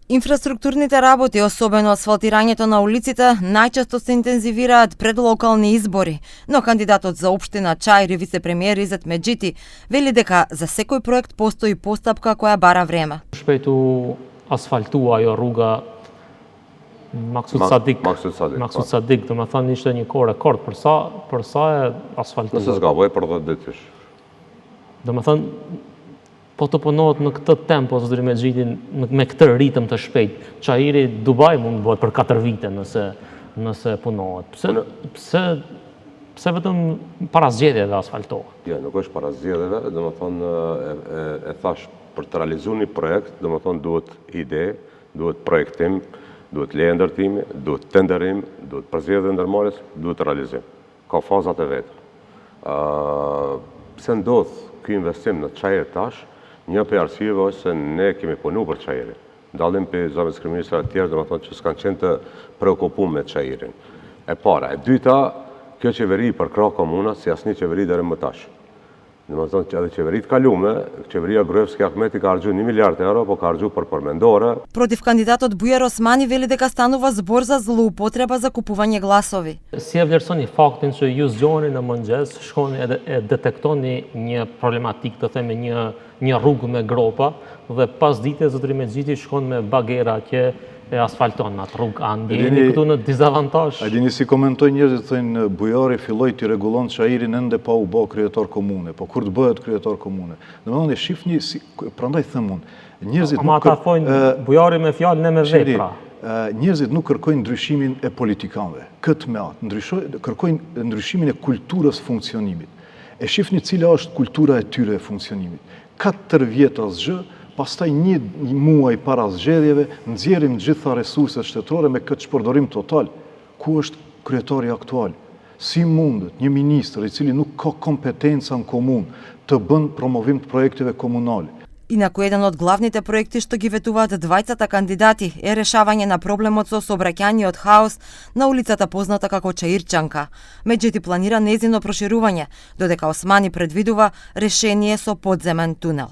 Инфраструктурните работи, особено асфалтирањето на улиците, најчесто се интензивираат пред локални избори, но кандидатот за општина Чаир и вице-премиер Изет Меджити вели дека за секој проект постои постапка која бара време. Shpejtu asfaltua ajo rruga Maksud Sadik, do të thënë ishte një kohë rekord për sa e asfaltuar. Nëse zgaboj për 10 ditësh. Do të thënë po të punohet në këtë tempo, zotëri Medxhiti, me këtë ritëm të shpejt. Çajiri Dubai mund të bëhet për 4 vite nëse punohet. Pse vetëm para zgjedhjeve asfaltohet? Jo, nuk është para zgjedhjeve, domethënë e thash për të realizuar një projekt, domethënë duhet ide, duhet projektim, duhet leje ndërtimi, duhet tenderim, duhet përzgjedhje ndërmarrjes, duhet realizim. Ka fazat e veta. Pse ndodh ky investim në Çajir tash? Një për arsyeve është se ne kemi punu për Çajirin. Dallim për zëvendës kryeministra të tjerë, domethënë që s'kan qenë të preokupuar me Çajirin. E para, e dyta, kjo qeveri për krah komuna si asnjë qeveri deri më tash. Domethënë që edhe qeveritë kalume, qeveria Gruevski Ahmeti ka harxhuar 1 miliard euro, po ka harxhuar për përmendore. Против кандидатот Бујар Османи вели дека станува збор за злоупотреба за купување гласови. Si e vlerësoni faktin që ju zgjoni në mëngjes, shkoni edhe e detektoni një problematik, të themi një rrugë me gropa dhe pas dite zotëri Medxhiti shkon me bagera që e asfalton atë rrugë andi, këtu në dizavantazh. A dini si komentoj njerëzit, thënë Bujari filloi të rregullon Çajirin ende pa u bë kryetar komune, po kur të bëhet kryetar komune. Domethënë e shihni si prandaj them unë, njerëzit nuk ata thojnë Bujari me fjalë ne me vepra. Njerëzit nuk kërkojnë ndryshimin e politikanëve. Këtë me atë kërkojnë ndryshimin e kulturës funksionimit. E shihni cila është kultura e tyre e funksionimit. 4 vjet asgjë, pastaj një muaj para zgjedhjeve nxjerrim gjitha resurset shtetërore me këtë shpërdorim total. Ku është kryetari aktual? Si mundet një ministër i cili nuk ka kompetenca në komunë të bën promovim të projekteve komunale? Инаку еден од главните проекти што ги ветуваат двајцата кандидати е решавање на проблемот со сообраќајниот хаос на улицата позната како Чаирчанка. Меджити планира нејзино проширување, додека Османи предвидува решение со подземен тунел.